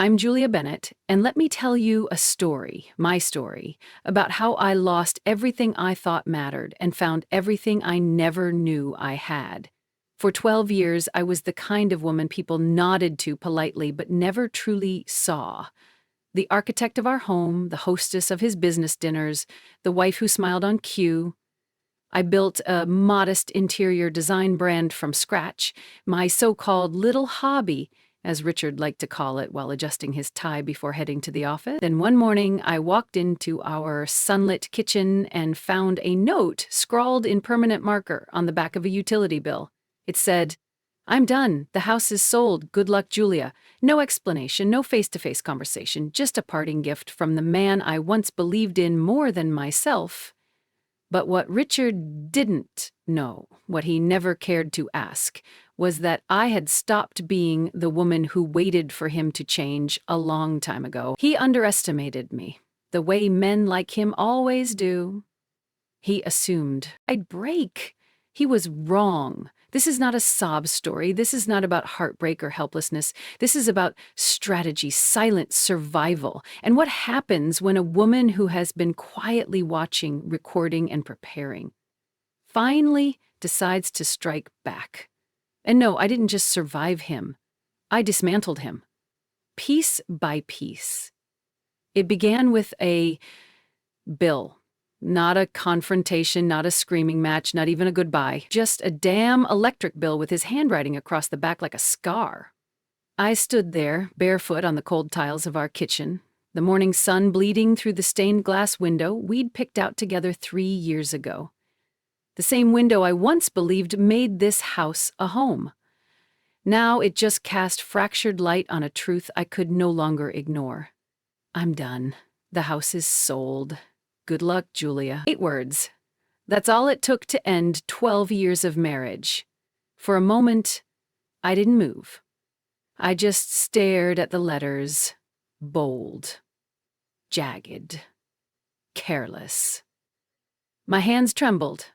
I'm Julia Bennett, and let me tell you a story, my story, about how I lost everything I thought mattered and found everything I never knew I had. For 12 years, I was the kind of woman people nodded to politely but never truly saw. The architect of our home, the hostess of his business dinners, the wife who smiled on cue. I built a modest interior design brand from scratch, my so-called little hobby, as Richard liked to call it while adjusting his tie before heading to the office. Then one morning, I walked into our sunlit kitchen and found a note scrawled in permanent marker on the back of a utility bill. It said, "I'm done. The house is sold. Good luck, Julia." No explanation, no face-to-face conversation, just a parting gift from the man I once believed in more than myself. But what Richard didn't know, what he never cared to ask, was that I had stopped being the woman who waited for him to change a long time ago. He underestimated me, the way men like him always do. He assumed I'd break. He was wrong. This is not a sob story. This is not about heartbreak or helplessness. This is about strategy, silent survival, and what happens when a woman who has been quietly watching, recording, and preparing finally decides to strike back. And no, I didn't just survive him. I dismantled him, piece by piece. It began with a bill. Not a confrontation, not a screaming match, not even a goodbye. Just a damn electric bill with his handwriting across the back like a scar. I stood there, barefoot on the cold tiles of our kitchen, the morning sun bleeding through the stained glass window we'd picked out together 3 years ago. The same window I once believed made this house a home. Now it just cast fractured light on a truth I could no longer ignore. I'm done. The house is sold. Good luck, Julia. 8 words. That's all it took to end 12 years of marriage. For a moment, I didn't move. I just stared at the letters. Bold. Jagged. Careless. My hands trembled,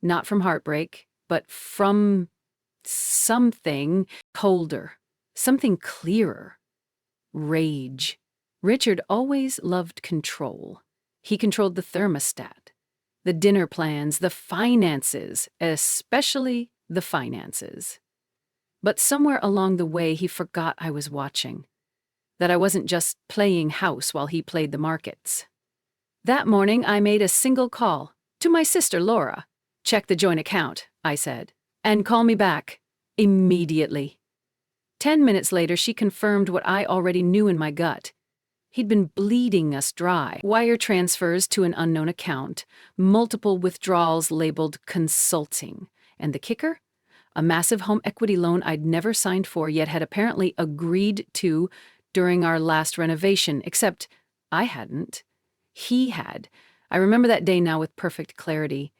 not from heartbreak, but from something colder, something clearer. Rage. Richard always loved control. He controlled the thermostat, the dinner plans, the finances, especially the finances. But somewhere along the way, he forgot I was watching, that I wasn't just playing house while he played the markets. That morning, I made a single call to my sister, Laura. "Check the joint account," I said, "and call me back immediately." 10 minutes later, she confirmed what I already knew in my gut. He'd been bleeding us dry. Wire transfers to an unknown account, multiple withdrawals labeled consulting. And the kicker? A massive home equity loan I'd never signed for, yet had apparently agreed to during our last renovation, except I hadn't. He had. I remember that day now with perfect clarity.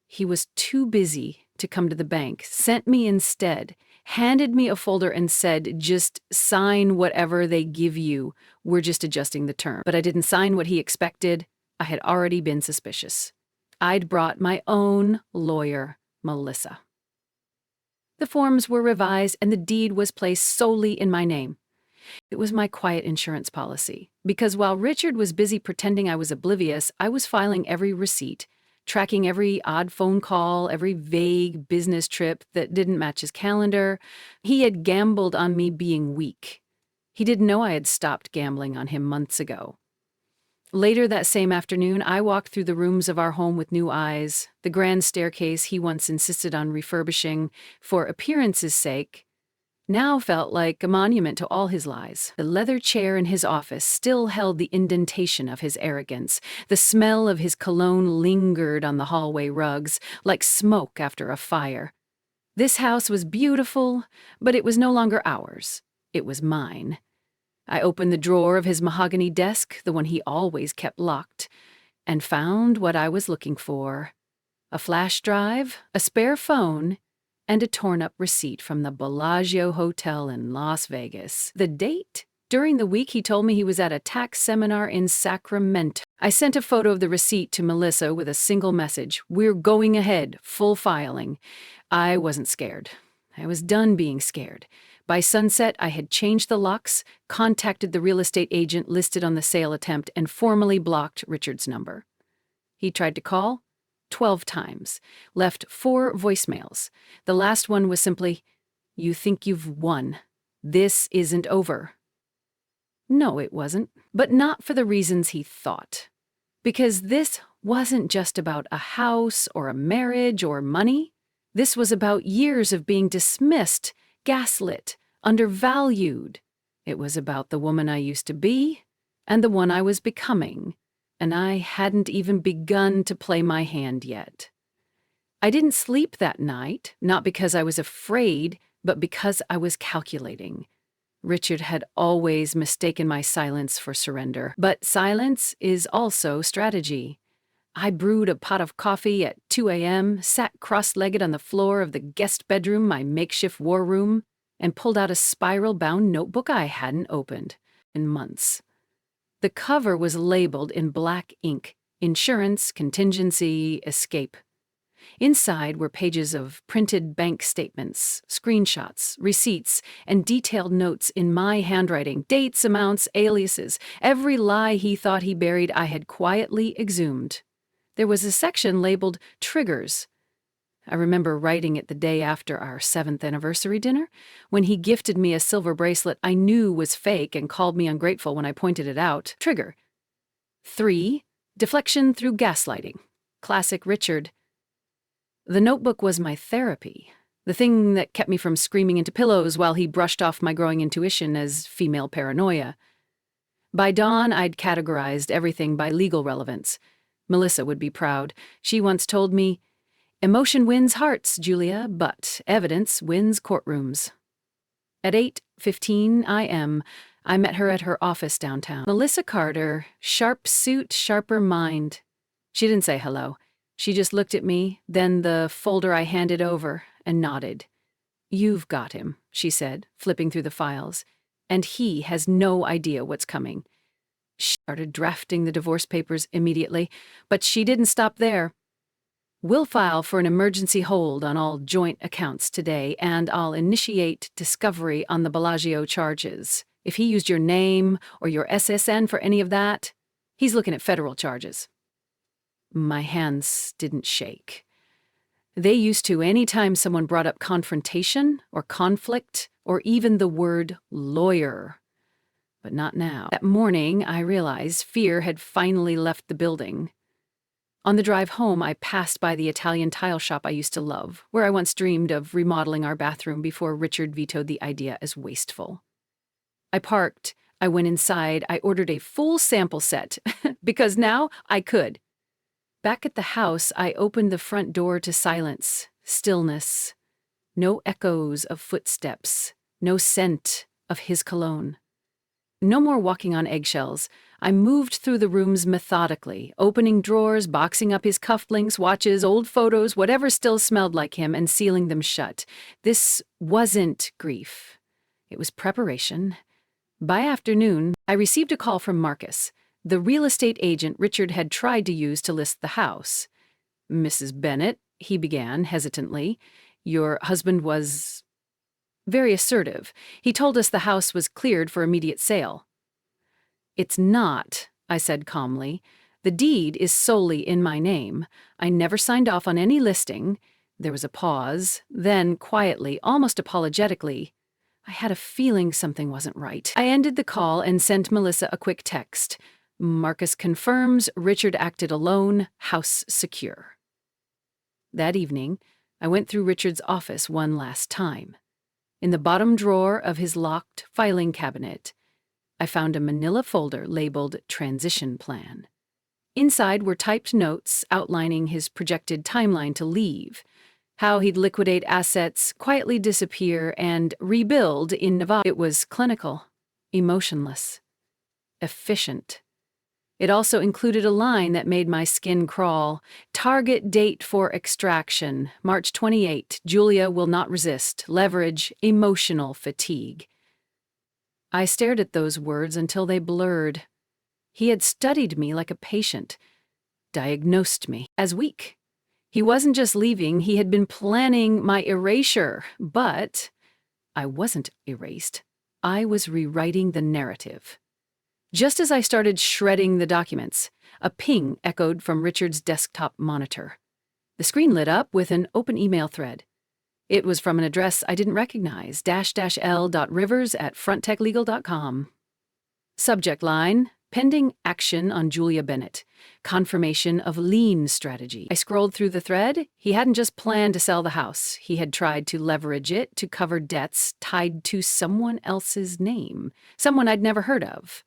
He was too busy to come to the bank, sent me instead, handed me a folder and said, "Just sign whatever they give you. We're just adjusting the term." But I didn't sign what he expected. I had already been suspicious. I'd brought my own lawyer, Melissa. The forms were revised and the deed was placed solely in my name. It was my quiet insurance policy, because while Richard was busy pretending I was oblivious, I was filing every receipt, tracking every odd phone call, every vague business trip that didn't match his calendar. He had gambled on me being weak. He didn't know I had stopped gambling on him months ago. Later that same afternoon, I walked through the rooms of our home with new eyes. The grand staircase he once insisted on refurbishing for appearance's sake now felt like a monument to all his lies. The leather chair in his office still held the indentation of his arrogance. The smell of his cologne lingered on the hallway rugs, like smoke after a fire. This house was beautiful, but it was no longer ours. It was mine. I opened the drawer of his mahogany desk, the one he always kept locked, and found what I was looking for. A flash drive, a spare phone, and a torn-up receipt from the Bellagio Hotel in Las Vegas. The date? During the week, he told me he was at a tax seminar in Sacramento. I sent a photo of the receipt to Melissa with a single message: "We're going ahead, full filing." I wasn't scared. I was done being scared. By sunset, I had changed the locks, contacted the real estate agent listed on the sale attempt, and formally blocked Richard's number. He tried to call 12 times, left 4 voicemails. The last one was simply, "You think you've won. This isn't over." No, it wasn't, but not for the reasons he thought. Because this wasn't just about a house or a marriage or money. This was about years of being dismissed, gaslit, undervalued. It was about the woman I used to be and the one I was becoming, and I hadn't even begun to play my hand yet. I didn't sleep that night, not because I was afraid, but because I was calculating. Richard had always mistaken my silence for surrender, but silence is also strategy. I brewed a pot of coffee at 2 a.m., sat cross-legged on the floor of the guest bedroom, my makeshift war room, and pulled out a spiral-bound notebook I hadn't opened in months. The cover was labeled in black ink, "Insurance, Contingency, Escape." Inside were pages of printed bank statements, screenshots, receipts, and detailed notes in my handwriting, dates, amounts, aliases. Every lie he thought he buried, I had quietly exhumed. There was a section labeled Triggers. I remember writing it the day after our 7th anniversary dinner, when he gifted me a silver bracelet I knew was fake and called me ungrateful when I pointed it out. Trigger. 3. Deflection through gaslighting. Classic Richard. The notebook was my therapy, the thing that kept me from screaming into pillows while he brushed off my growing intuition as female paranoia. By dawn, I'd categorized everything by legal relevance. Melissa would be proud. She once told me, "Emotion wins hearts, Julia, but evidence wins courtrooms." At 8:15 a.m., I met her at her office downtown. Melissa Carter, sharp suit, sharper mind. She didn't say hello. She just looked at me, then the folder I handed over, and nodded. "You've got him," she said, flipping through the files, "and he has no idea what's coming." She started drafting the divorce papers immediately, but she didn't stop there. "We'll file for an emergency hold on all joint accounts today, and I'll initiate discovery on the Bellagio charges. If he used your name or your SSN for any of that, he's looking at federal charges." My hands didn't shake. They used to any time someone brought up confrontation or conflict or even the word lawyer. But not now. That morning, I realized fear had finally left the building. On the drive home, I passed by the Italian tile shop I used to love, where I once dreamed of remodeling our bathroom before Richard vetoed the idea as wasteful. I parked, I went inside, I ordered a full sample set, because now I could. Back at the house, I opened the front door to silence, stillness. No echoes of footsteps, no scent of his cologne. No more walking on eggshells. I moved through the rooms methodically, opening drawers, boxing up his cufflinks, watches, old photos, whatever still smelled like him, and sealing them shut. This wasn't grief. It was preparation. By afternoon, I received a call from Marcus, the real estate agent Richard had tried to use to list the house. "Mrs. Bennett," he began hesitantly, "your husband was..." Very assertive. He told us the house was cleared for immediate sale. "It's not," I said calmly. "The deed is solely in my name. I never signed off on any listing." There was a pause. Then, quietly, almost apologetically, I had a feeling something wasn't right. I ended the call and sent Melissa a quick text. "Marcus confirms Richard acted alone, house secure." That evening, I went through Richard's office one last time. In the bottom drawer of his locked filing cabinet, I found a manila folder labeled Transition Plan. Inside were typed notes outlining his projected timeline to leave, how he'd liquidate assets, quietly disappear, and rebuild in Nevada. It was clinical, emotionless, efficient. It also included a line that made my skin crawl. "Target date for extraction, March 28. Julia will not resist. Leverage, emotional fatigue." I stared at those words until they blurred. He had studied me like a patient, diagnosed me as weak. He wasn't just leaving, he had been planning my erasure, but I wasn't erased. I was rewriting the narrative. Just as I started shredding the documents, a ping echoed from Richard's desktop monitor. The screen lit up with an open email thread. It was from an address I didn't recognize, _l.rivers@fronttechlegal.com. Subject line, pending action on Julia Bennett. Confirmation of lien strategy. I scrolled through the thread. He hadn't just planned to sell the house. He had tried to leverage it to cover debts tied to someone else's name. Someone I'd never heard of.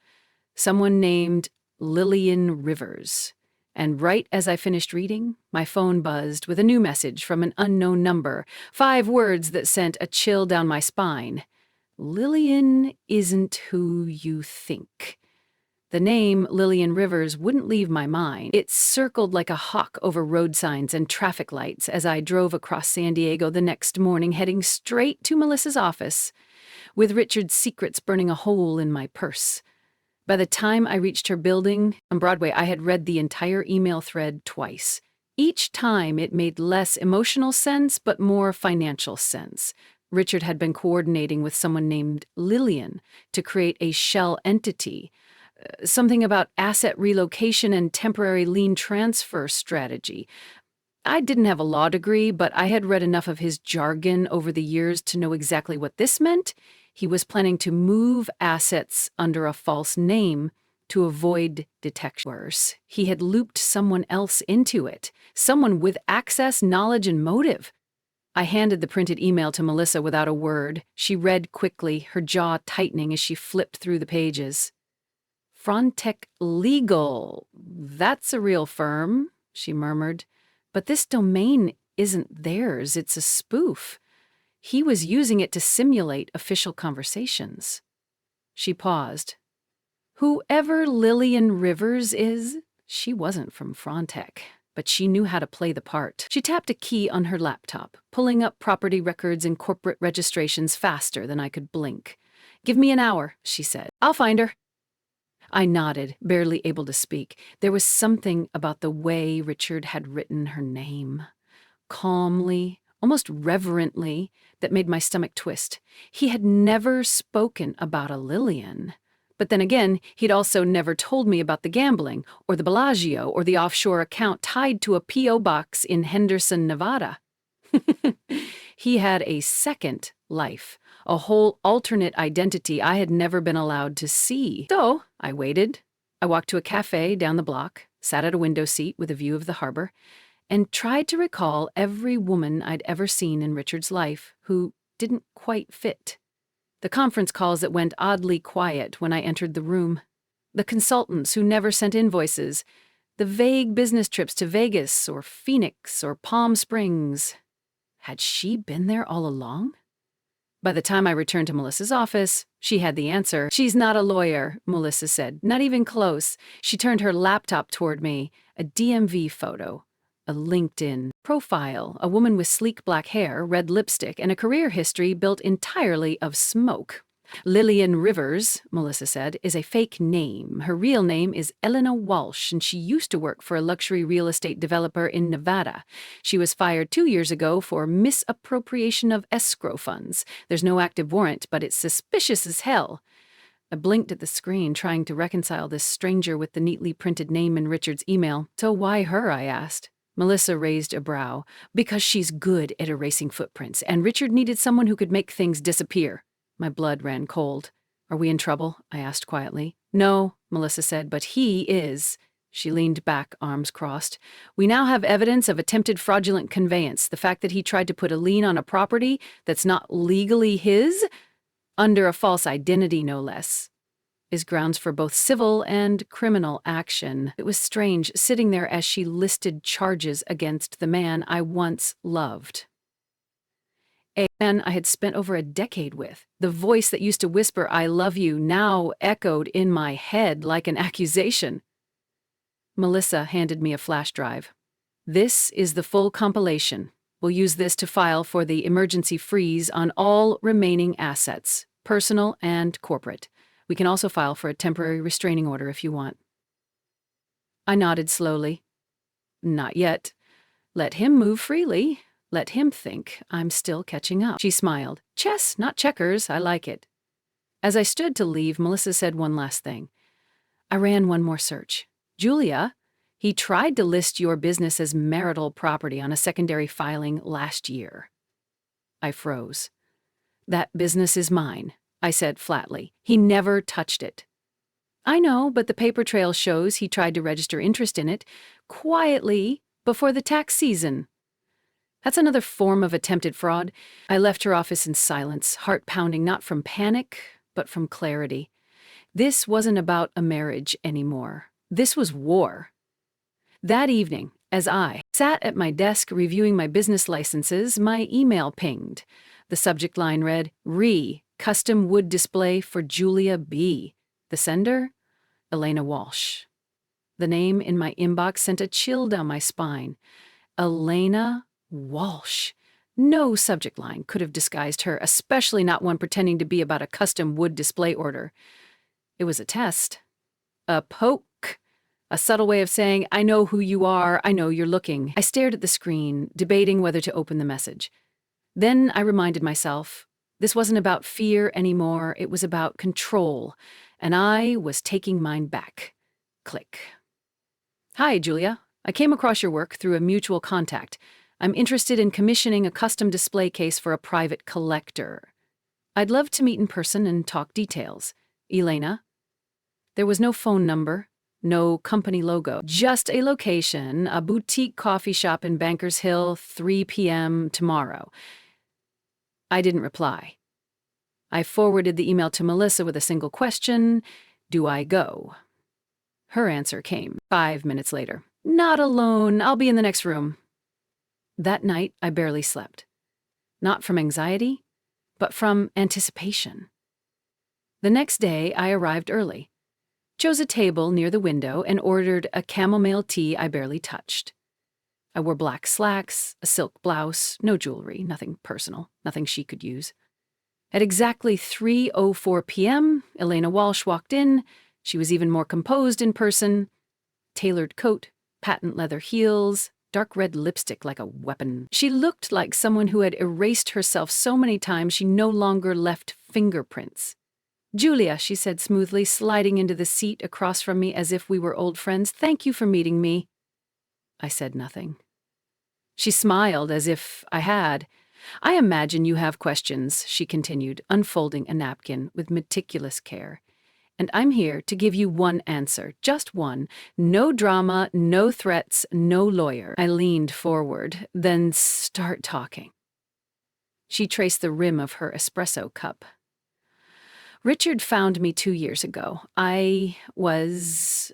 Someone named Lillian Rivers. And right as I finished reading, my phone buzzed with a new message from an unknown number, 5 words that sent a chill down my spine. Lillian isn't who you think. The name Lillian Rivers wouldn't leave my mind. It circled like a hawk over road signs and traffic lights as I drove across San Diego the next morning, heading straight to Melissa's office, with Richard's secrets burning a hole in my purse. By the time I reached her building on Broadway, I had read the entire email thread twice. Each time it made less emotional sense, but more financial sense. Richard had been coordinating with someone named Lillian to create a shell entity, something about asset relocation and temporary lien transfer strategy. I didn't have a law degree, but I had read enough of his jargon over the years to know exactly what this meant. He was planning to move assets under a false name to avoid detection. Worse, he had looped someone else into it, someone with access, knowledge, and motive. I handed the printed email to Melissa without a word. She read quickly, her jaw tightening as she flipped through the pages. Frontech Legal. That's a real firm, she murmured. But this domain isn't theirs, it's a spoof. He was using it to simulate official conversations. She paused. Whoever Lillian Rivers is, she wasn't from Frontech, but she knew how to play the part. She tapped a key on her laptop, pulling up property records and corporate registrations faster than I could blink. Give me an hour, she said. I'll find her. I nodded, barely able to speak. There was something about the way Richard had written her name. Calmly, almost reverently, that made my stomach twist. He had never spoken about a Lillian. But then again, he'd also never told me about the gambling, or the Bellagio, or the offshore account tied to a P.O. box in Henderson, Nevada. He had a second life, a whole alternate identity I had never been allowed to see. So I waited. I walked to a cafe down the block, sat at a window seat with a view of the harbor, and tried to recall every woman I'd ever seen in Richard's life who didn't quite fit. The conference calls that went oddly quiet when I entered the room. The consultants who never sent invoices. The vague business trips to Vegas or Phoenix or Palm Springs. Had she been there all along? By the time I returned to Melissa's office, she had the answer. She's not a lawyer, Melissa said. Not even close. She turned her laptop toward me. A DMV photo. A LinkedIn profile, a woman with sleek black hair, red lipstick, and a career history built entirely of smoke. Lillian Rivers, Melissa said, is a fake name. Her real name is Elena Walsh, and she used to work for a luxury real estate developer in Nevada. She was fired 2 years ago for misappropriation of escrow funds. There's no active warrant, but it's suspicious as hell. I blinked at the screen, trying to reconcile this stranger with the neatly printed name in Richard's email. So why her, I asked. Melissa raised a brow. Because she's good at erasing footprints, and Richard needed someone who could make things disappear. My blood ran cold. Are we in trouble? I asked quietly. No, Melissa said, but he is. She leaned back, arms crossed. We now have evidence of attempted fraudulent conveyance, the fact that he tried to put a lien on a property that's not legally his, under a false identity no less, is grounds for both civil and criminal action. It was strange sitting there as she listed charges against the man I once loved. A man I had spent over a decade with. The voice that used to whisper, "I love you," now echoed in my head like an accusation. Melissa handed me a flash drive. This is the full compilation. We'll use this to file for the emergency freeze on all remaining assets, personal and corporate. We can also file for a temporary restraining order if you want. I nodded slowly. Not yet. Let him move freely. Let him think I'm still catching up. She smiled. Chess, not checkers. I like it. As I stood to leave, Melissa said one last thing. I ran one more search. Julia, he tried to list your business as marital property on a secondary filing last year. I froze. That business is mine, I said flatly. He never touched it. I know, but the paper trail shows he tried to register interest in it quietly before the tax season. That's another form of attempted fraud. I left her office in silence, heart pounding not from panic, but from clarity. This wasn't about a marriage anymore. This was war. That evening, as I sat at my desk reviewing my business licenses, my email pinged. The subject line read, Custom wood display for Julia B. The sender? Elena Walsh. The name in my inbox sent a chill down my spine. Elena Walsh. No subject line could have disguised her, especially not one pretending to be about a custom wood display order. It was a test. A poke. A subtle way of saying, I know who you are, I know you're looking. I stared at the screen, debating whether to open the message. Then I reminded myself, this wasn't about fear anymore, it was about control, and I was taking mine back. Click. Hi, Julia. I came across your work through a mutual contact. I'm interested in commissioning a custom display case for a private collector. I'd love to meet in person and talk details. Elena. There was no phone number, no company logo, just a location, a boutique coffee shop in Bankers Hill, 3 p.m. tomorrow. I didn't reply. I forwarded the email to Melissa with a single question, do I go? Her answer came 5 minutes later. Not alone, I'll be in the next room. That night, I barely slept. Not from anxiety, but from anticipation. The next day, I arrived early, chose a table near the window, and ordered a chamomile tea I barely touched. I wore black slacks, a silk blouse, no jewelry, nothing personal, nothing she could use. At exactly 3:04 p.m., Elena Walsh walked in. She was even more composed in person. Tailored coat, patent leather heels, dark red lipstick like a weapon. She looked like someone who had erased herself so many times she no longer left fingerprints. Julia, she said smoothly, sliding into the seat across from me as if we were old friends, thank you for meeting me. I said nothing. She smiled as if I had. I imagine you have questions, she continued, unfolding a napkin with meticulous care. And I'm here to give you one answer, just one. No drama, no threats, no lawyer. I leaned forward, then start talking. She traced the rim of her espresso cup. Richard found me 2 years ago. I was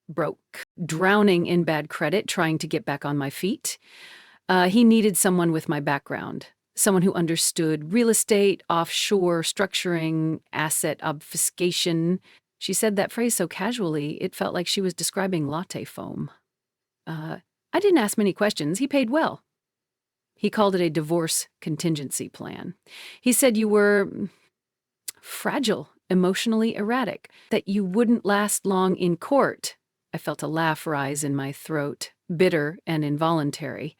broke, drowning in bad credit, trying to get back on my feet. He needed someone with my background, someone who understood real estate, offshore structuring, asset obfuscation. She said that phrase so casually, it felt like she was describing latte foam. I didn't ask many questions. He paid well. He called it a divorce contingency plan. He said you were fragile, emotionally erratic, that you wouldn't last long in court. I felt a laugh rise in my throat, bitter and involuntary.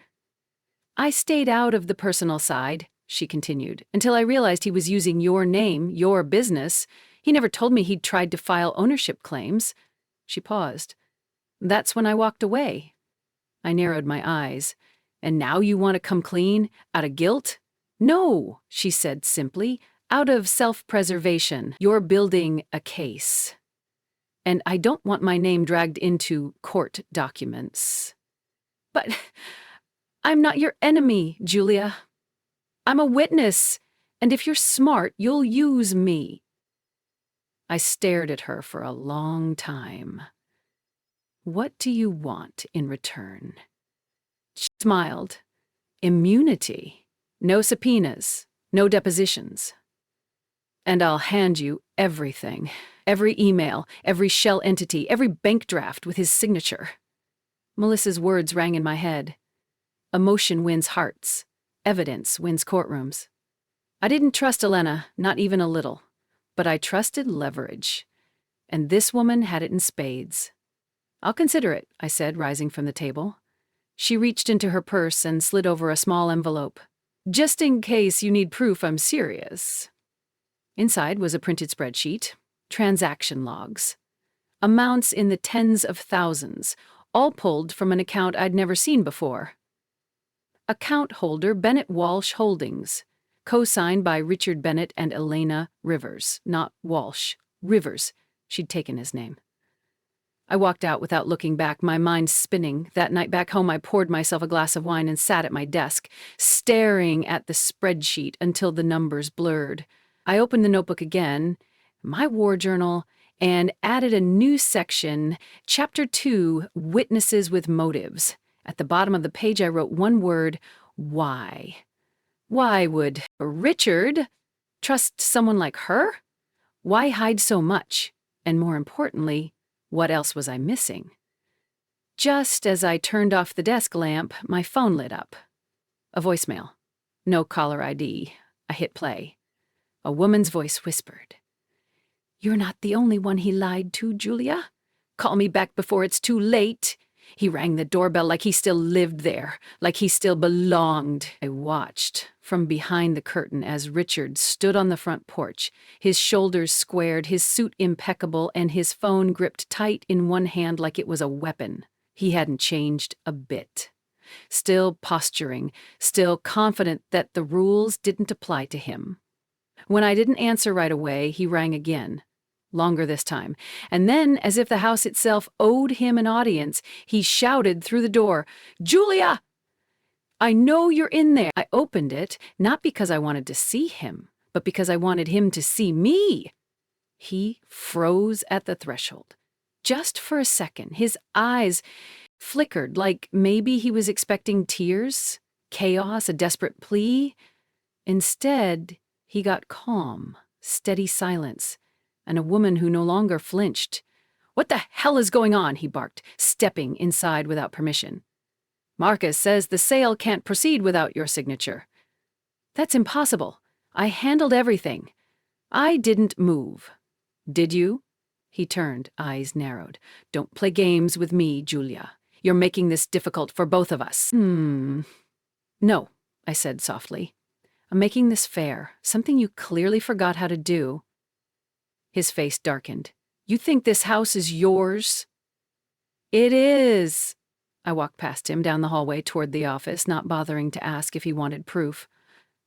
I stayed out of the personal side, she continued, until I realized he was using your name, your business. He never told me he'd tried to file ownership claims. She paused. That's when I walked away. I narrowed my eyes. And now you want to come clean, out of guilt? No, she said simply, out of self-preservation. You're building a case. And I don't want my name dragged into court documents. But I'm not your enemy, Julia. I'm a witness, and if you're smart, you'll use me. I stared at her for a long time. What do you want in return? She smiled. Immunity. No subpoenas. No depositions. And I'll hand you everything. Every email, every shell entity, every bank draft with his signature. Melissa's words rang in my head. Emotion wins hearts. Evidence wins courtrooms. I didn't trust Elena, not even a little. But I trusted leverage. And this woman had it in spades. I'll consider it, I said, rising from the table. She reached into her purse and slid over a small envelope. "Just in case you need proof I'm serious." Inside was a printed spreadsheet, transaction logs, amounts in the tens of thousands, all pulled from an account I'd never seen before. Account holder Bennett Walsh Holdings, co-signed by Richard Bennett and Elena Rivers, not Walsh, Rivers. She'd taken his name. I walked out without looking back, my mind spinning. That night back home, I poured myself a glass of wine and sat at my desk, staring at the spreadsheet until the numbers blurred. I opened the notebook again, my war journal, and added a new section, Chapter 2, Witnesses with Motives. At the bottom of the page, I wrote one word: why. Why would Richard trust someone like her? Why hide so much? And more importantly, what else was I missing? Just as I turned off the desk lamp, my phone lit up. A voicemail. No caller ID. I hit play. A woman's voice whispered, "You're not the only one he lied to, Julia. Call me back before it's too late." He rang the doorbell like he still lived there, like he still belonged. I watched from behind the curtain as Richard stood on the front porch, his shoulders squared, his suit impeccable, and his phone gripped tight in one hand like it was a weapon. He hadn't changed a bit. Still posturing, still confident that the rules didn't apply to him. When I didn't answer right away, he rang again. Longer this time. And then, as if the house itself owed him an audience, he shouted through the door, "Julia! I know you're in there." I opened it, not because I wanted to see him, but because I wanted him to see me. He froze at the threshold. Just for a second, his eyes flickered like maybe he was expecting tears, chaos, a desperate plea. Instead, he got calm, steady silence, and a woman who no longer flinched. "What the hell is going on?" he barked, stepping inside without permission. "Marcus says the sale can't proceed without your signature." "That's impossible. I handled everything. I didn't move." "Did you?" He turned, eyes narrowed. "Don't play games with me, Julia. You're making this difficult for both of us." "No," I said softly. "I'm making this fair, something you clearly forgot how to do." His face darkened. "You think this house is yours?" "It is." I walked past him down the hallway toward the office, not bothering to ask if he wanted proof.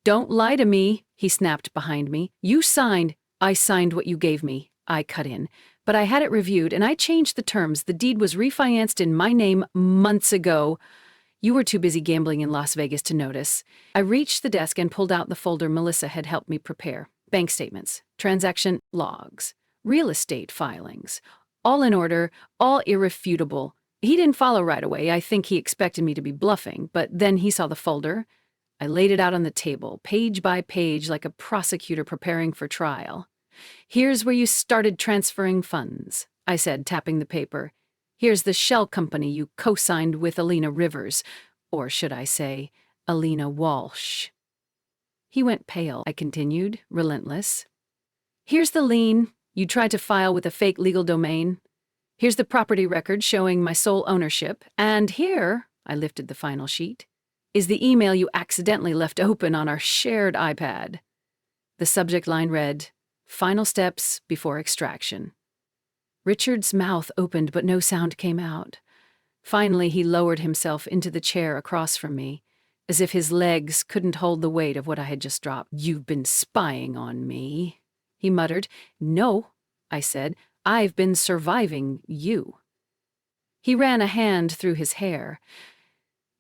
"Don't lie to me," he snapped behind me. I signed what you gave me," I cut in. "But I had it reviewed, and I changed the terms. The deed was refinanced in my name months ago. You were too busy gambling in Las Vegas to notice." I reached the desk and pulled out the folder Melissa had helped me prepare. Bank statements, transaction logs, real estate filings, all in order, all irrefutable. He didn't follow right away. I think he expected me to be bluffing, but then he saw the folder. I laid it out on the table, page by page, like a prosecutor preparing for trial. "Here's where you started transferring funds," I said, tapping the paper. "Here's the shell company you co-signed with Elena Rivers, or should I say, Elena Walsh." He went pale, I continued, relentless. "Here's the lien you tried to file with a fake legal domain. Here's the property record showing my sole ownership. And here," I lifted the final sheet, "is the email you accidentally left open on our shared iPad." The subject line read, "Final steps before extraction." Richard's mouth opened, but no sound came out. Finally, he lowered himself into the chair across from me, as if his legs couldn't hold the weight of what I had just dropped. "You've been spying on me," he muttered. "No," I said. "I've been surviving you." He ran a hand through his hair.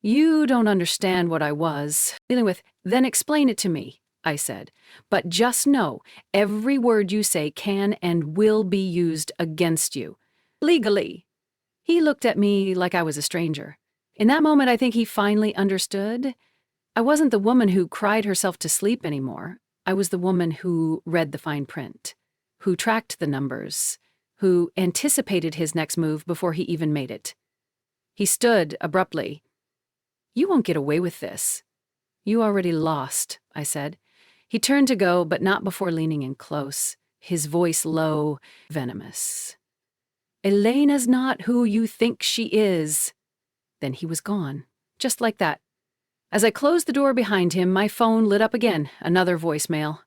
"You don't understand what I was dealing with." "Then explain it to me," I said. "But just know, every word you say can and will be used against you. Legally." He looked at me like I was a stranger. In that moment, I think he finally understood. I wasn't the woman who cried herself to sleep anymore. I was the woman who read the fine print, who tracked the numbers, who anticipated his next move before he even made it. He stood abruptly. "You won't get away with this." "You already lost," I said. He turned to go, but not before leaning in close, his voice low, venomous. "Elena's not who you think she is." Then he was gone. Just like that. As I closed the door behind him, my phone lit up again, another voicemail.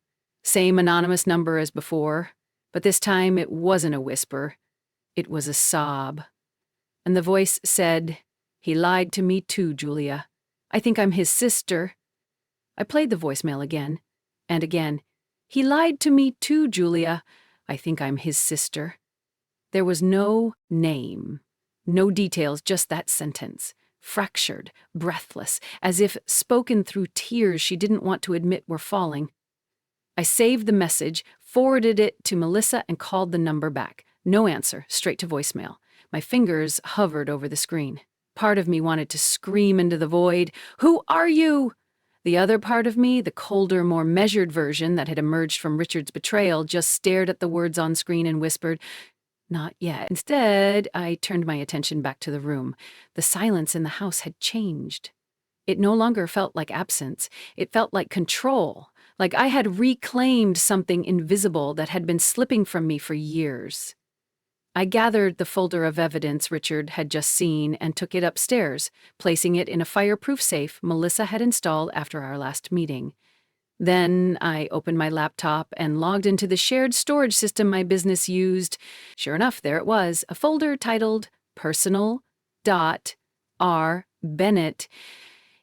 Same anonymous number as before, but this time it wasn't a whisper. It was a sob. And the voice said, "He lied to me too, Julia. I think I'm his sister." I played the voicemail again, and again. "He lied to me too, Julia. I think I'm his sister." There was no name, no details, just that sentence. Fractured, breathless, as if spoken through tears she didn't want to admit were falling. I saved the message, forwarded it to Melissa, and called the number back. No answer, straight to voicemail. My fingers hovered over the screen. Part of me wanted to scream into the void, "Who are you?" The other part of me, the colder, more measured version that had emerged from Richard's betrayal, just stared at the words on screen and whispered, "Not yet." Instead, I turned my attention back to the room. The silence in the house had changed. It no longer felt like absence. It felt like control, like I had reclaimed something invisible that had been slipping from me for years. I gathered the folder of evidence Richard had just seen and took it upstairs, placing it in a fireproof safe Melissa had installed after our last meeting. Then I opened my laptop and logged into the shared storage system my business used. Sure enough, there it was, a folder titled Personal.R. Bennett.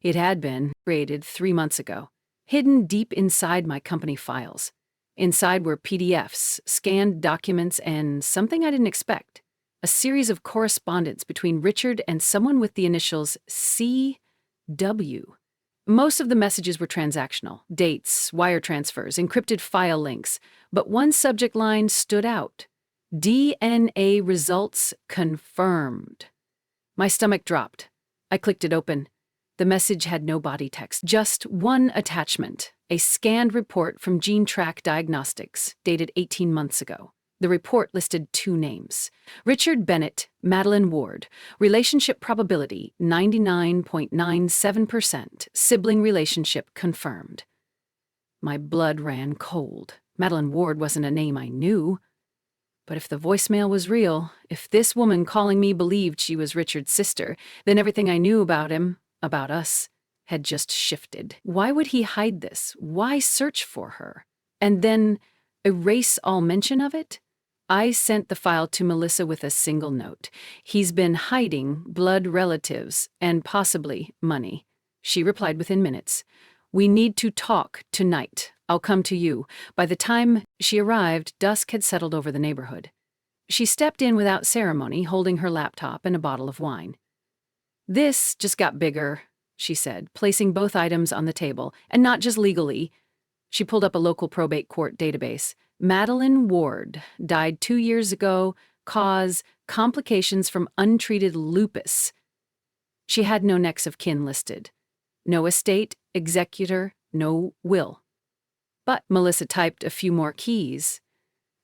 It had been created 3 months ago, hidden deep inside my company files. Inside were PDFs, scanned documents, and something I didn't expect, a series of correspondence between Richard and someone with the initials CW. Most of the messages were transactional, dates, wire transfers, encrypted file links, but one subject line stood out. DNA results confirmed. My stomach dropped. I clicked it open. The message had no body text, just one attachment, a scanned report from GeneTrack Diagnostics, dated 18 months ago. The report listed 2 names. Richard Bennett, Madeline Ward. Relationship probability, 99.97%. Sibling relationship confirmed. My blood ran cold. Madeline Ward wasn't a name I knew. But if the voicemail was real, if this woman calling me believed she was Richard's sister, then everything I knew about him, about us, had just shifted. Why would he hide this? Why search for her? And then erase all mention of it? I sent the file to Melissa with a single note. He's been hiding blood relatives and possibly money. She replied within minutes. We need to talk tonight. I'll come to you. By the time she arrived, dusk had settled over the neighborhood. She stepped in without ceremony, holding her laptop and a bottle of wine. This just got bigger, she said, placing both items on the table, and not just legally. She pulled up a local probate court database. Madeline Ward died 2 years ago, cause complications from untreated lupus. She had no next of kin listed. No estate, executor, no will. But Melissa typed a few more keys.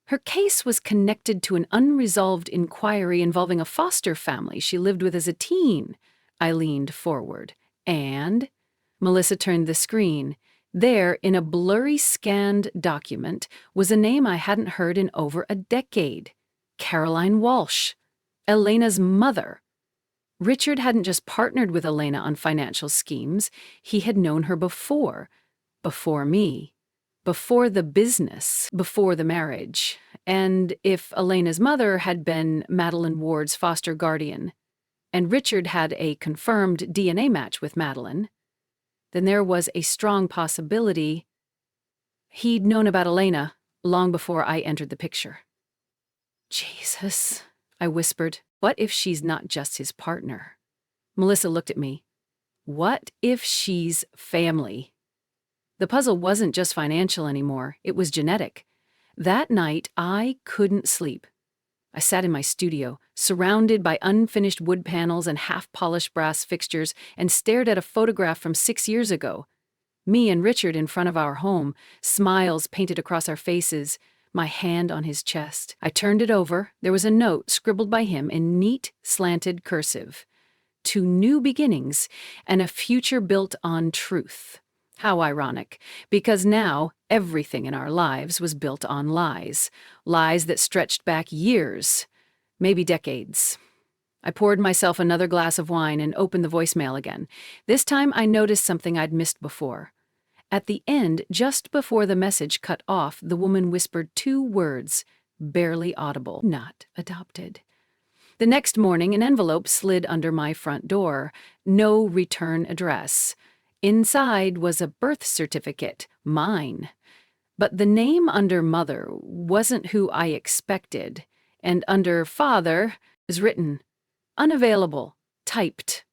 Her case was connected to an unresolved inquiry involving a foster family she lived with as a teen. I leaned forward. And Melissa turned the screen. There, in a blurry scanned document, was a name I hadn't heard in over a decade. Caroline Walsh, Elena's mother. Richard hadn't just partnered with Elena on financial schemes. He had known her before me, before the business, before the marriage. And if Elena's mother had been Madeline Ward's foster guardian, and Richard had a confirmed DNA match with Madeline, then there was a strong possibility he'd known about Elena long before I entered the picture. Jesus, I whispered. What if she's not just his partner? Melissa looked at me. What if she's family? The puzzle wasn't just financial anymore. It was genetic. That night, I couldn't sleep. I sat in my studio, surrounded by unfinished wood panels and half-polished brass fixtures, and stared at a photograph from 6 years ago. Me and Richard in front of our home, smiles painted across our faces, my hand on his chest. I turned it over. There was a note scribbled by him in neat, slanted cursive. To new beginnings and a future built on truth. How ironic, because now everything in our lives was built on lies. Lies that stretched back years, maybe decades. I poured myself another glass of wine and opened the voicemail again. This time I noticed something I'd missed before. At the end, just before the message cut off, the woman whispered 2 words, barely audible: not adopted. The next morning, an envelope slid under my front door. No return address. Inside was a birth certificate, mine. But the name under mother wasn't who I expected, and under father was written, unavailable, typed.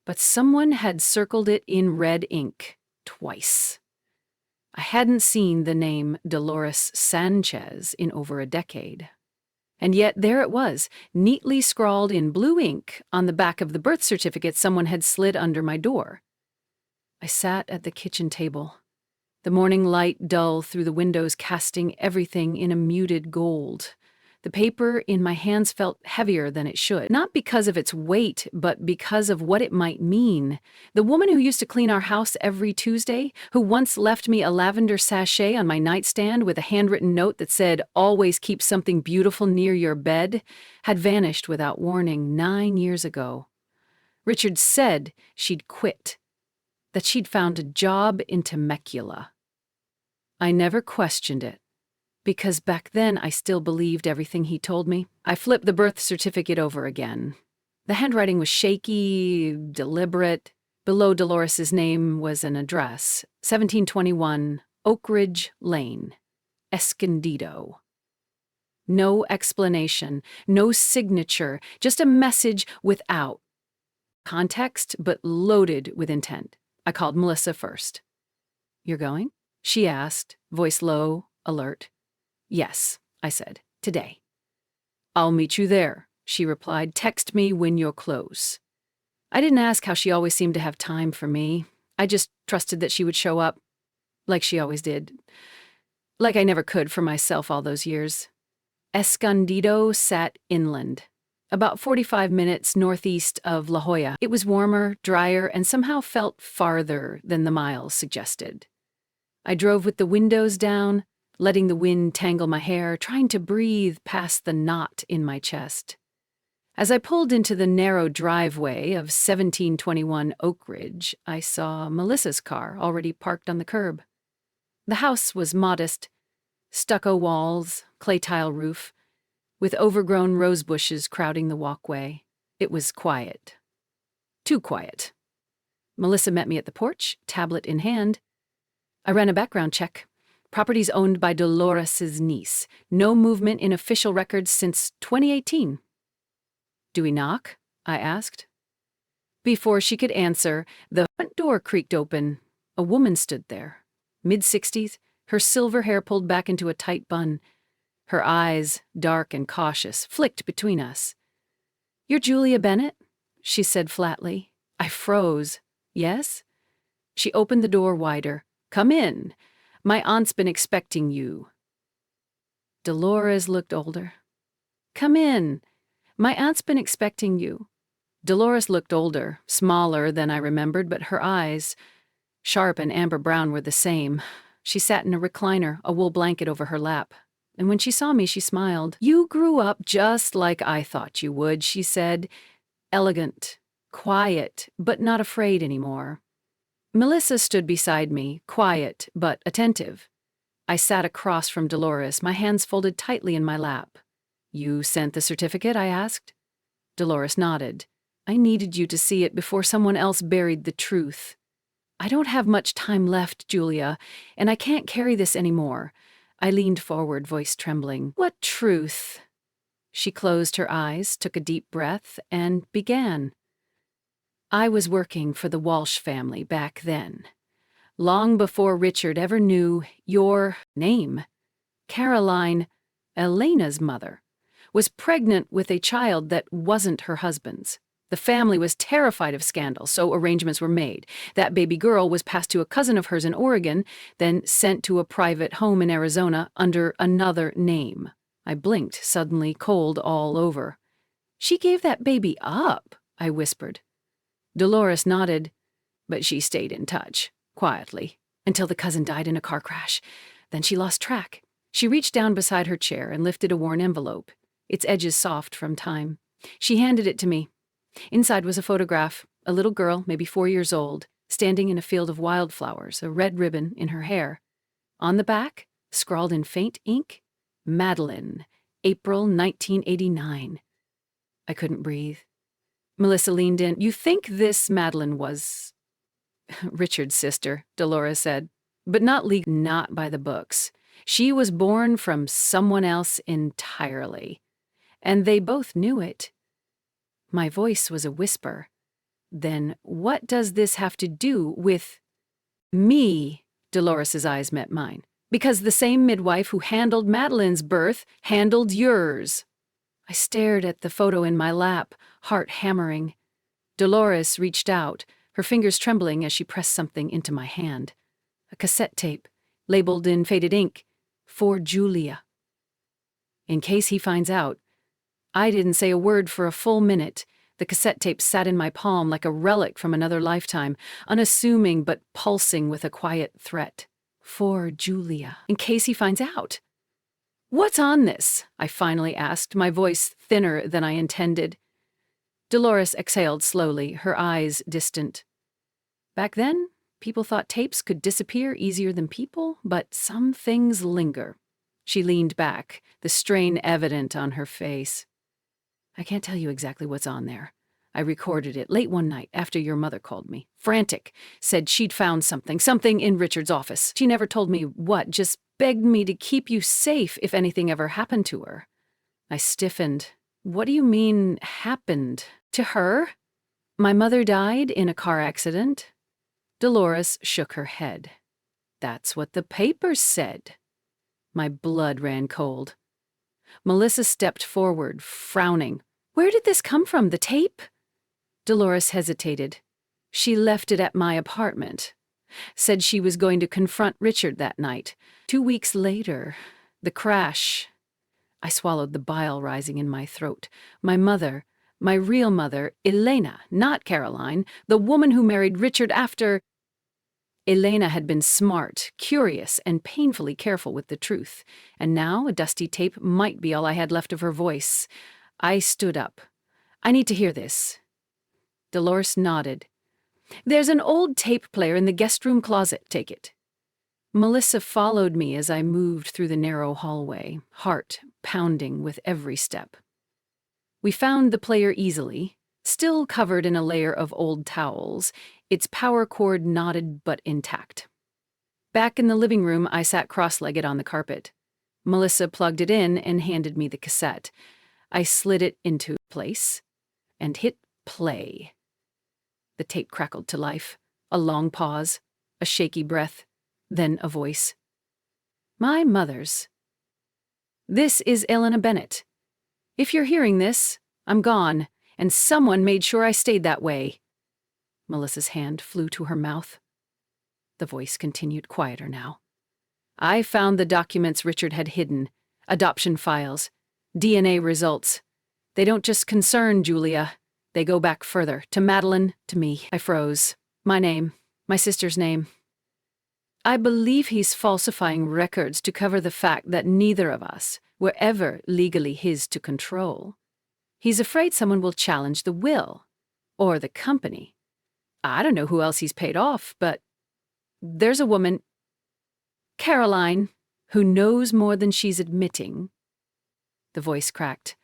But someone had circled it in red ink, twice. I hadn't seen the name Dolores Sanchez in over a decade. And yet there it was, neatly scrawled in blue ink on the back of the birth certificate someone had slid under my door. I sat at the kitchen table, the morning light dull through the windows casting everything in a muted gold. The paper in my hands felt heavier than it should, not because of its weight, but because of what it might mean. The woman who used to clean our house every Tuesday, who once left me a lavender sachet on my nightstand with a handwritten note that said, "Always keep something beautiful near your bed," had vanished without warning 9 years ago. Richard said she'd quit, that she'd found a job in Temecula. I never questioned it, because back then I still believed everything he told me. I flipped the birth certificate over again. The handwriting was shaky, deliberate. Below Dolores's name was an address, 1721 Oak Ridge Lane, Escondido. No explanation, no signature, just a message without context, but loaded with intent. I called Melissa first. "You're going?" she asked, voice low, alert. "Yes," I said, "today." "I'll meet you there," she replied. "Text me when you're close." I didn't ask how she always seemed to have time for me. I just trusted that she would show up, like she always did. Like I never could for myself all those years. Escondido sat inland, about 45 minutes northeast of La Jolla. It was warmer, drier, and somehow felt farther than the miles suggested. I drove with the windows down, letting the wind tangle my hair, trying to breathe past the knot in my chest. As I pulled into the narrow driveway of 1721 Oak Ridge, I saw Melissa's car already parked on the curb. The house was modest, stucco walls, clay tile roof, with overgrown rose bushes crowding the walkway. It was quiet. Too quiet. Melissa met me at the porch, tablet in hand. I ran a background check. Properties owned by Dolores's niece. No movement in official records since 2018. "Do we knock?" I asked. Before she could answer, the front door creaked open. A woman stood there, mid-60s, her silver hair pulled back into a tight bun. Her eyes, dark and cautious, flicked between us. "You're Julia Bennett?" she said flatly. I froze. "Yes?" She opened the door wider. "Come in. My aunt's been expecting you." Dolores looked older. "Come in. My aunt's been expecting you." Dolores looked older, smaller than I remembered, but her eyes, sharp and amber brown, were the same. She sat in a recliner, a wool blanket over her lap. And when she saw me, she smiled. "You grew up just like I thought you would," she said. "Elegant, quiet, but not afraid anymore." Melissa stood beside me, quiet but attentive. I sat across from Dolores, my hands folded tightly in my lap. "You sent the certificate?" I asked. Dolores nodded. "I needed you to see it before someone else buried the truth. I don't have much time left, Julia, and I can't carry this anymore." I leaned forward, voice trembling. "What truth?" She closed her eyes, took a deep breath, and began. "I was working for the Walsh family back then, long before Richard ever knew your name. Caroline, Elena's mother, was pregnant with a child that wasn't her husband's. The family was terrified of scandal, so arrangements were made. That baby girl was passed to a cousin of hers in Oregon, then sent to a private home in Arizona under another name." I blinked, suddenly cold all over. "She gave that baby up," I whispered. Dolores nodded, but she stayed in touch, quietly, until the cousin died in a car crash. Then she lost track. She reached down beside her chair and lifted a worn envelope, its edges soft from time. She handed it to me. Inside was a photograph, a little girl, maybe 4 years old, standing in a field of wildflowers, a red ribbon in her hair. On the back, scrawled in faint ink, Madeline, April 1989. I couldn't breathe. Melissa leaned in. You think this Madeline was Richard's sister, Dolores said, but not by the books. She was born from someone else entirely. And they both knew it. My voice was a whisper. Then what does this have to do with me? Dolores's eyes met mine. Because the same midwife who handled Madeline's birth handled yours. I stared at the photo in my lap, heart hammering. Dolores reached out, her fingers trembling as she pressed something into my hand. A cassette tape, labeled in faded ink, for Julia. In case he finds out. I didn't say a word for a full minute. The cassette tape sat in my palm like a relic from another lifetime, unassuming but pulsing with a quiet threat. For Julia, in case he finds out. What's on this? I finally asked, my voice thinner than I intended. Dolores exhaled slowly, her eyes distant. Back then, people thought tapes could disappear easier than people, but some things linger. She leaned back, the strain evident on her face. I can't tell you exactly what's on there. I recorded it late one night after your mother called me. Frantic, said she'd found something in Richard's office. She never told me what, just begged me to keep you safe if anything ever happened to her. I stiffened. What do you mean, happened? To her? My mother died in a car accident? Dolores shook her head. That's what the papers said. My blood ran cold. Melissa stepped forward, frowning. Where did this come from, the tape? Dolores hesitated. She left it at my apartment. Said she was going to confront Richard that night. 2 weeks later, the crash. I swallowed the bile rising in my throat. My mother, my real mother, Elena, not Caroline, the woman who married Richard after... Elena had been smart, curious, and painfully careful with the truth, and now a dusty tape might be all I had left of her voice. I stood up. I need to hear this. Dolores nodded. There's an old tape player in the guest room closet. Take it. Melissa followed me as I moved through the narrow hallway, heart pounding with every step. We found the player easily, still covered in a layer of old towels, its power cord knotted but intact. Back in the living room, I sat cross-legged on the carpet. Melissa plugged it in and handed me the cassette. I slid it into place and hit play. The tape crackled to life. A long pause, a shaky breath, then a voice. My mother's. This is Elena Bennett. If you're hearing this, I'm gone, and someone made sure I stayed that way. Melissa's hand flew to her mouth. The voice continued quieter now. I found the documents Richard had hidden, adoption files, DNA results. They don't just concern Julia. They go back further, to Madeline, to me. I froze. My name, my sister's name. I believe he's falsifying records to cover the fact that neither of us were ever legally his to control. He's afraid someone will challenge the will, or the company. I don't know who else he's paid off, but there's a woman, Caroline, who knows more than she's admitting. The voice cracked.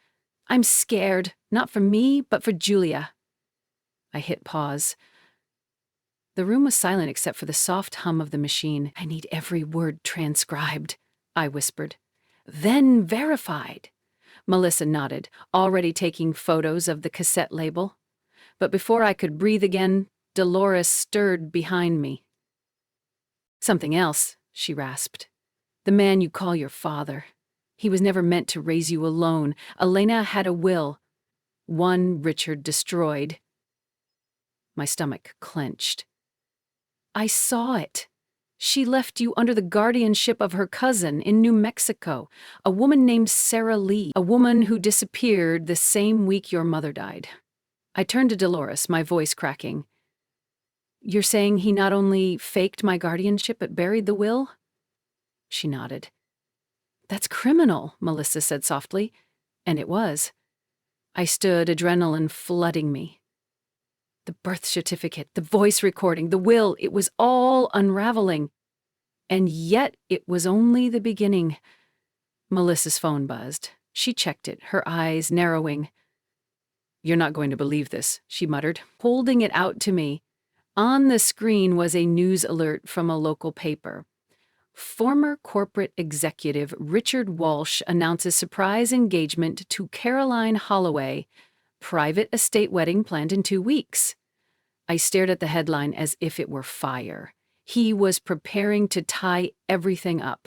I'm scared, not for me, but for Julia. I hit pause. The room was silent except for the soft hum of the machine. I need every word transcribed, I whispered. Then verified. Melissa nodded, already taking photos of the cassette label. But before I could breathe again, Dolores stirred behind me. Something else, she rasped. The man you call your father. He was never meant to raise you alone. Elena had a will. One Richard destroyed. My stomach clenched. I saw it. She left you under the guardianship of her cousin in New Mexico, a woman named Sarah Lee, a woman who disappeared the same week your mother died. I turned to Dolores, my voice cracking. You're saying he not only faked my guardianship but buried the will? She nodded. That's criminal, Melissa said softly. And it was. I stood, adrenaline flooding me. The birth certificate, the voice recording, the will, it was all unraveling. And yet it was only the beginning. Melissa's phone buzzed. She checked it, her eyes narrowing. "You're not going to believe this," she muttered, holding it out to me. On the screen was a news alert from a local paper. Former corporate executive Richard Walsh announces surprise engagement to Caroline Holloway. Private estate wedding planned in 2 weeks. I stared at the headline as if it were fire. He was preparing to tie everything up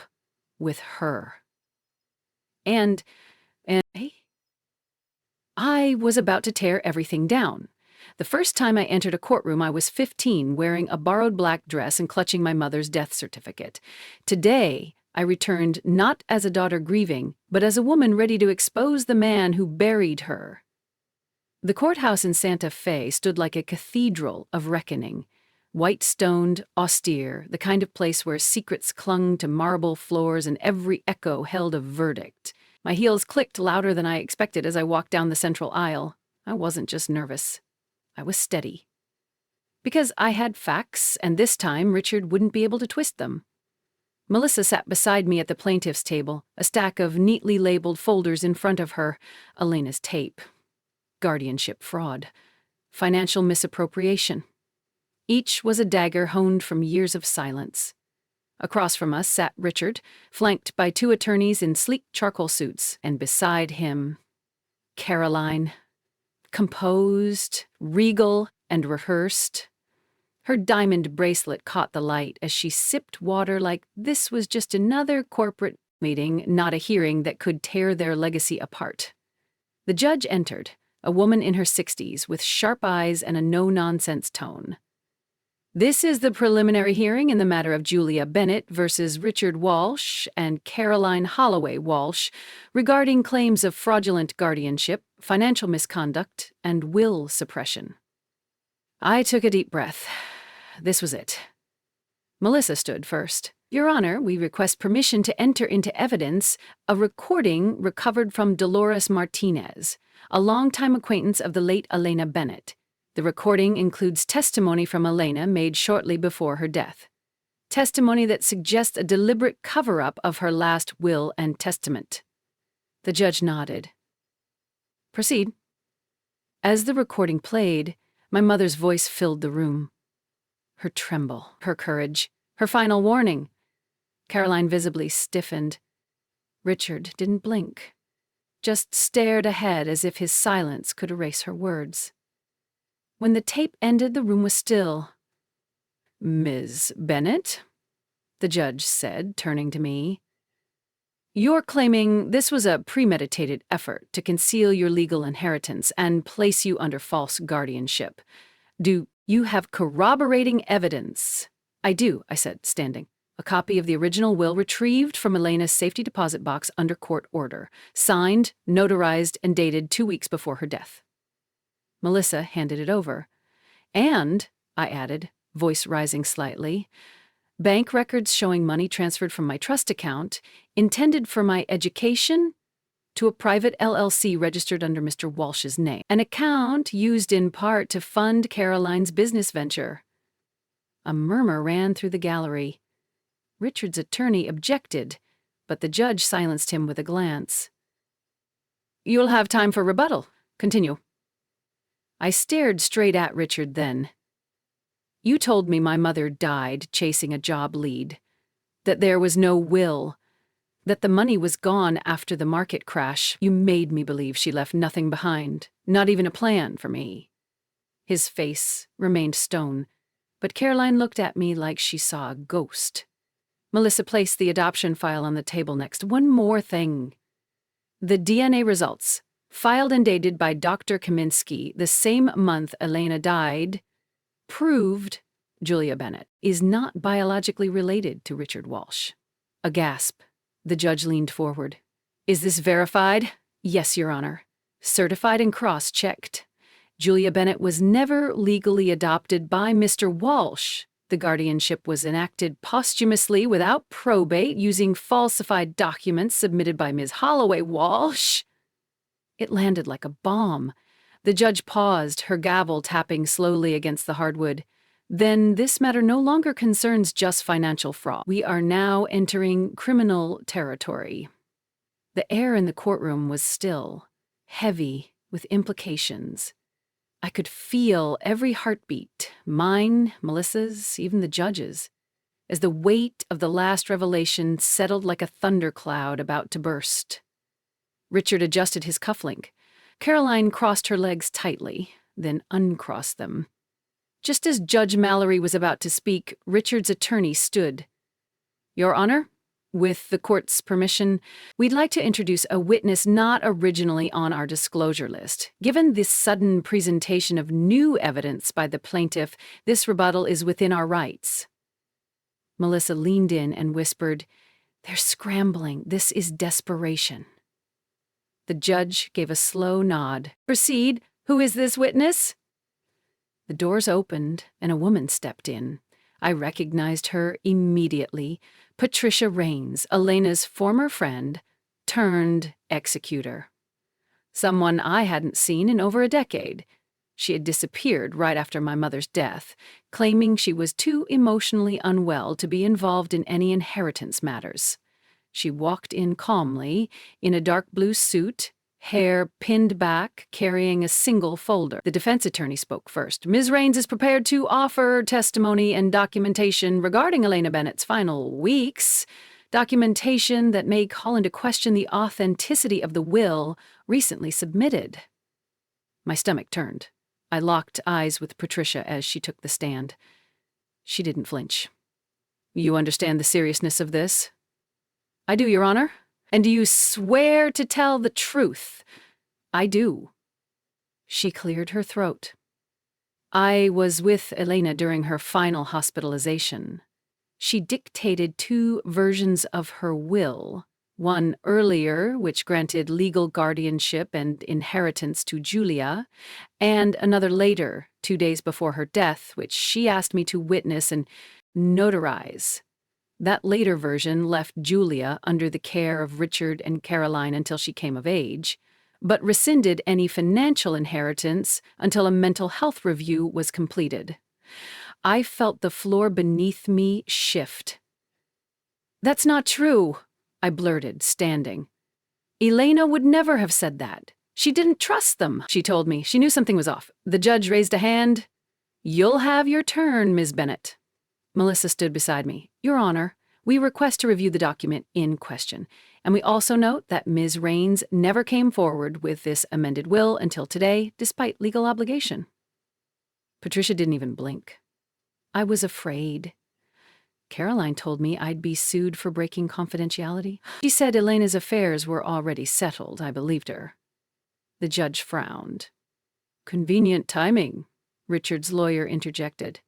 with her. And I was about to tear everything down. The first time I entered a courtroom, I was 15, wearing a borrowed black dress and clutching my mother's death certificate. Today, I returned not as a daughter grieving, but as a woman ready to expose the man who buried her. The courthouse in Santa Fe stood like a cathedral of reckoning. White-stoned, austere, the kind of place where secrets clung to marble floors and every echo held a verdict. My heels clicked louder than I expected as I walked down the central aisle. I wasn't just nervous. I was steady. Because I had facts, and this time Richard wouldn't be able to twist them. Melissa sat beside me at the plaintiff's table, a stack of neatly labeled folders in front of her. Elena's tape. Guardianship fraud. Financial misappropriation. Each was a dagger honed from years of silence. Across from us sat Richard, flanked by 2 attorneys in sleek charcoal suits, and beside him, Caroline. Composed, regal, and rehearsed. Her diamond bracelet caught the light as she sipped water like this was just another corporate meeting, not a hearing that could tear their legacy apart. The judge entered, a woman in her 60s with sharp eyes and a no-nonsense tone. "This is the preliminary hearing in the matter of Julia Bennett versus Richard Walsh and Caroline Holloway Walsh regarding claims of fraudulent guardianship, financial misconduct, and will suppression." I took a deep breath. This was it. Melissa stood first. "Your Honor, we request permission to enter into evidence a recording recovered from Dolores Martinez, a longtime acquaintance of the late Elena Bennett. The recording includes testimony from Elena made shortly before her death. Testimony that suggests a deliberate cover-up of her last will and testament." The judge nodded. "Proceed." As the recording played, my mother's voice filled the room. Her tremble, her courage, her final warning. Caroline visibly stiffened. Richard didn't blink, just stared ahead as if his silence could erase her words. When the tape ended, the room was still. "Ms. Bennett," the judge said, turning to me, "you're claiming this was a premeditated effort to conceal your legal inheritance and place you under false guardianship. Do you have corroborating evidence?" "I do," I said, standing. "A copy of the original will retrieved from Elena's safety deposit box under court order, signed, notarized, and dated 2 weeks before her death." Melissa handed it over. "And," I added, voice rising slightly, "bank records showing money transferred from my trust account, intended for my education, to a private LLC registered under Mr. Walsh's name. An account used in part to fund Caroline's business venture." A murmur ran through the gallery. Richard's attorney objected, but the judge silenced him with a glance. "You'll have time for rebuttal. Continue." I stared straight at Richard then. "You told me my mother died chasing a job lead, that there was no will, that the money was gone after the market crash. You made me believe she left nothing behind, not even a plan for me." His face remained stone, but Caroline looked at me like she saw a ghost. Melissa placed the adoption file on the table next. "One more thing. The DNA results, filed and dated by Dr. Kaminsky the same month Elena died, proved Julia Bennett is not biologically related to Richard Walsh." A gasp. The judge leaned forward. "Is this verified?" "Yes, Your Honor. Certified and cross-checked. Julia Bennett was never legally adopted by Mr. Walsh. The guardianship was enacted posthumously without probate using falsified documents submitted by Ms. Holloway Walsh." It landed like a bomb. The judge paused, her gavel tapping slowly against the hardwood. Then this matter no longer concerns just financial fraud. We are now entering criminal territory. The air in the courtroom was still, heavy with implications. I could feel every heartbeat, mine, Melissa's, even the judge's, as the weight of the last revelation settled like a thundercloud about to burst. Richard adjusted his cufflink. Caroline crossed her legs tightly, then uncrossed them. Just as Judge Mallory was about to speak, Richard's attorney stood. "Your Honor, with the court's permission, we'd like to introduce a witness not originally on our disclosure list. Given this sudden presentation of new evidence by the plaintiff, this rebuttal is within our rights." Melissa leaned in and whispered, "They're scrambling. This is desperation." The judge gave a slow nod. "Proceed. Who is this witness?" The doors opened, and a woman stepped in. I recognized her immediately. Patricia Raines, Elena's former friend, turned executor. Someone I hadn't seen in over a decade. She had disappeared right after my mother's death, claiming she was too emotionally unwell to be involved in any inheritance matters. She walked in calmly, in a dark blue suit, hair pinned back, carrying a single folder. The defense attorney spoke first. "Ms. Raines is prepared to offer testimony and documentation regarding Elena Bennett's final weeks, documentation that may call into question the authenticity of the will recently submitted." My stomach turned. I locked eyes with Patricia as she took the stand. She didn't flinch. "You understand the seriousness of this?" "I do, Your Honor." "And do you swear to tell the truth?" "I do." She cleared her throat. "I was with Elena during her final hospitalization. She dictated 2 versions of her will, one earlier, which granted legal guardianship and inheritance to Julia, and another later, 2 days before her death, which she asked me to witness and notarize. That later version left Julia under the care of Richard and Caroline until she came of age, but rescinded any financial inheritance until a mental health review was completed. I felt the floor beneath me shift. "That's not true," I blurted, standing. "Elena would never have said that. She didn't trust them, she told me. She knew something was off." The judge raised a hand. "You'll have your turn, Ms. Bennett." Melissa stood beside me. "Your Honor, we request to review the document in question, and we also note that Ms. Raines never came forward with this amended will until today, despite legal obligation." Patricia didn't even blink. I was afraid. Caroline told me I'd be sued for breaking confidentiality. She said Elena's affairs were already settled. I believed her. The judge frowned. "Convenient timing," Richard's lawyer interjected.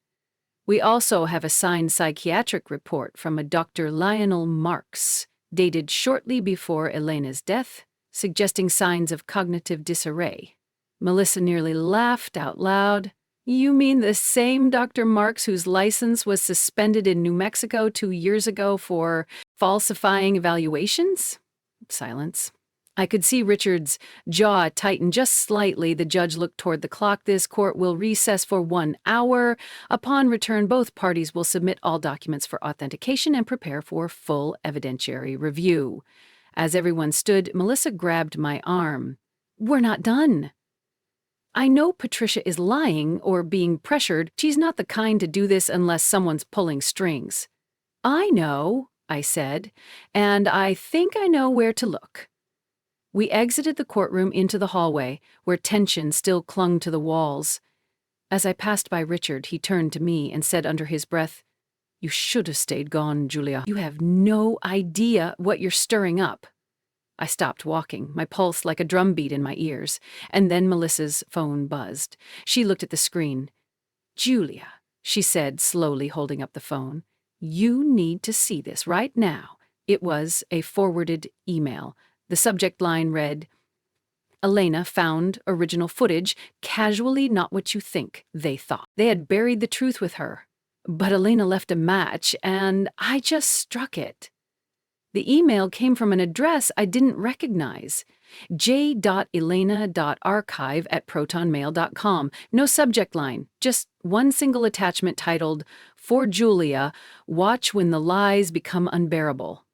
"We also have a signed psychiatric report from a Dr. Lionel Marks, dated shortly before Elena's death, suggesting signs of cognitive disarray." Melissa nearly laughed out loud. "You mean the same Dr. Marks whose license was suspended in New Mexico 2 years ago for falsifying evaluations?" Silence. I could see Richard's jaw tighten just slightly. The judge looked toward the clock. "This court will recess for 1 hour. Upon return, both parties will submit all documents for authentication and prepare for full evidentiary review." As everyone stood, Melissa grabbed my arm. "We're not done." "I know Patricia is lying or being pressured. She's not the kind to do this unless someone's pulling strings." "I know," I said, "and I think I know where to look." We exited the courtroom into the hallway, where tension still clung to the walls. As I passed by Richard, he turned to me and said under his breath, "You should have stayed gone, Julia. You have no idea what you're stirring up." I stopped walking, my pulse like a drumbeat in my ears, and then Melissa's phone buzzed. She looked at the screen. "Julia," she said, slowly holding up the phone, "you need to see this right now." It was a forwarded email. The subject line read, "Elena found original footage, casually not what you think, they thought. They had buried the truth with her. But Elena left a match, and I just struck it." The email came from an address I didn't recognize. j.elena.archive@protonmail.com. No subject line, just one single attachment titled, "For Julia, watch when the lies become unbearable."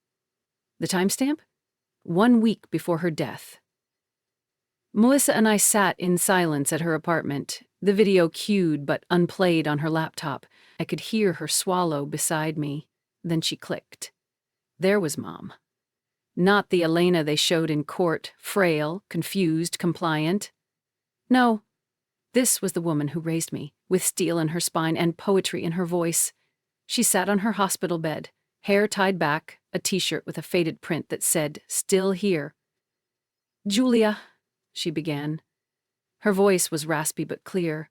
The timestamp? 1 week before her death. Melissa and I sat in silence at her apartment, the video cued but unplayed on her laptop. I could hear her swallow beside me. Then she clicked. There was Mom. Not the Elena they showed in court, frail, confused, compliant. No, this was the woman who raised me, with steel in her spine and poetry in her voice. She sat on her hospital bed, hair tied back, a t-shirt with a faded print that said, "Still here." "Julia," she began. Her voice was raspy but clear.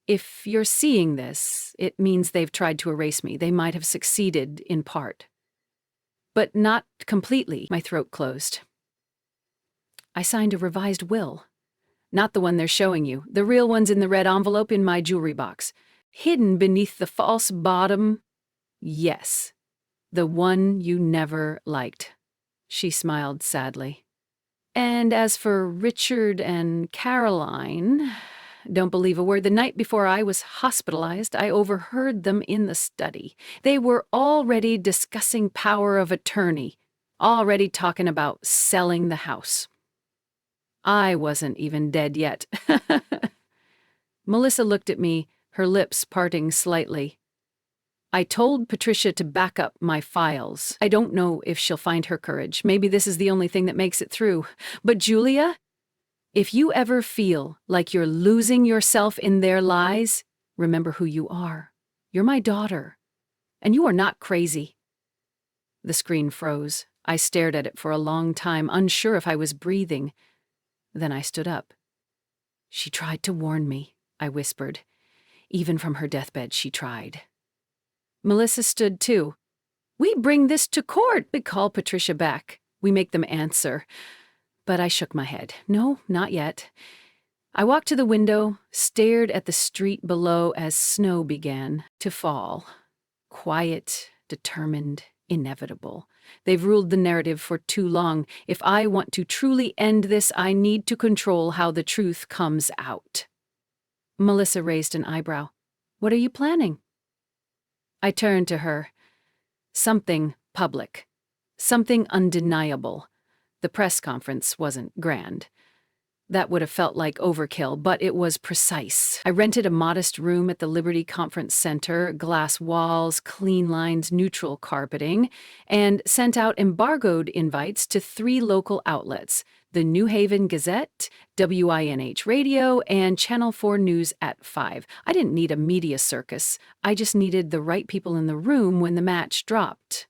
"If you're seeing this, it means they've tried to erase me. They might have succeeded in part. But not completely." My throat closed. "I signed a revised will. Not the one they're showing you. The real one's in the red envelope in my jewelry box. Hidden beneath the false bottom. Yes. The one you never liked." She smiled sadly. "And as for Richard and Caroline, don't believe a word. The night before I was hospitalized, I overheard them in the study. They were already discussing power of attorney, already talking about selling the house. I wasn't even dead yet." Melissa looked at me, her lips parting slightly. "I told Patricia to back up my files. I don't know if she'll find her courage. Maybe this is the only thing that makes it through. But Julia, if you ever feel like you're losing yourself in their lies, remember who you are. You're my daughter, and you are not crazy." The screen froze. I stared at it for a long time, unsure if I was breathing. Then I stood up. "She tried to warn me," I whispered. "Even from her deathbed, she tried." Melissa stood too. "We bring this to court." We call Patricia back. We make them answer. But I shook my head. No, not yet. I walked to the window, stared at the street below as snow began to fall. Quiet, determined, inevitable. They've ruled the narrative for too long. If I want to truly end this, I need to control how the truth comes out. Melissa raised an eyebrow. "What are you planning?" I turned to her. Something public. Something undeniable. The press conference wasn't grand. That would have felt like overkill, but it was precise. I rented a modest room at the Liberty Conference Center, glass walls, clean lines, neutral carpeting, and sent out embargoed invites to 3 local outlets: the New Haven Gazette, WINH Radio, and Channel 4 News at 5. I didn't need a media circus. I just needed the right people in the room when the match dropped.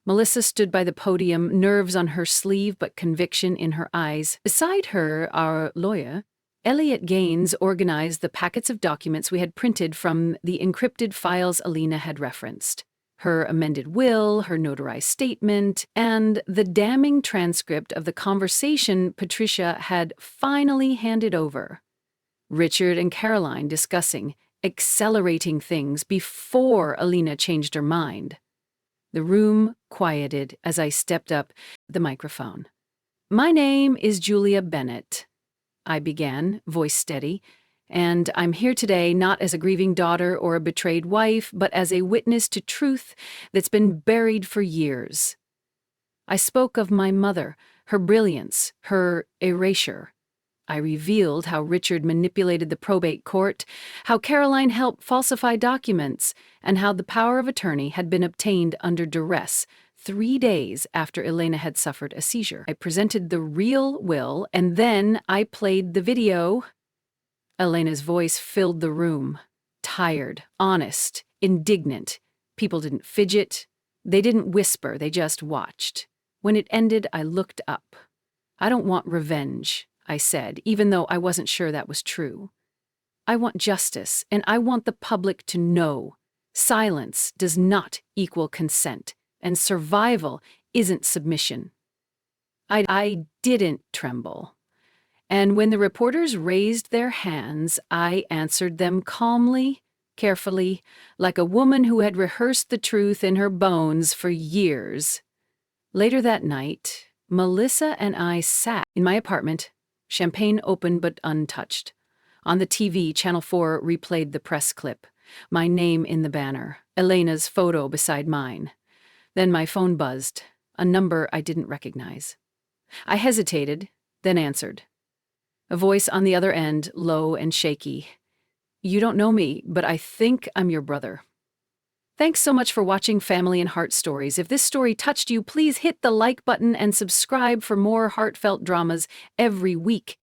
Melissa stood by the podium, nerves on her sleeve but conviction in her eyes. Beside her, our lawyer, Elliot Gaines, organized the packets of documents we had printed from the encrypted files Elena had referenced. Her amended will, her notarized statement, and the damning transcript of the conversation Patricia had finally handed over. Richard and Caroline discussing, accelerating things before Elena changed her mind. The room quieted as I stepped up the microphone. "My name is Julia Bennett," I began, voice steady, "and I'm here today not as a grieving daughter or a betrayed wife, but as a witness to truth that's been buried for years." I spoke of my mother, her brilliance, her erasure. I revealed how Richard manipulated the probate court, how Caroline helped falsify documents, and how the power of attorney had been obtained under duress 3 days after Elena had suffered a seizure. I presented the real will, and then I played the video. Elena's voice filled the room. Tired, honest, indignant. People didn't fidget. They didn't whisper. They just watched. When it ended, I looked up. "I don't want revenge," I said, even though I wasn't sure that was true. "I want justice, and I want the public to know. Silence does not equal consent, and survival isn't submission." I didn't tremble. And when the reporters raised their hands, I answered them calmly, carefully, like a woman who had rehearsed the truth in her bones for years. Later that night, Melissa and I sat in my apartment, champagne open but untouched. On the TV, Channel 4 replayed the press clip, my name in the banner, Elena's photo beside mine. Then my phone buzzed, a number I didn't recognize. I hesitated, then answered. A voice on the other end, low and shaky. "You don't know me, but I think I'm your brother." Thanks so much for watching Family and Heart Stories. If this story touched you, please hit the like button and subscribe for more heartfelt dramas every week.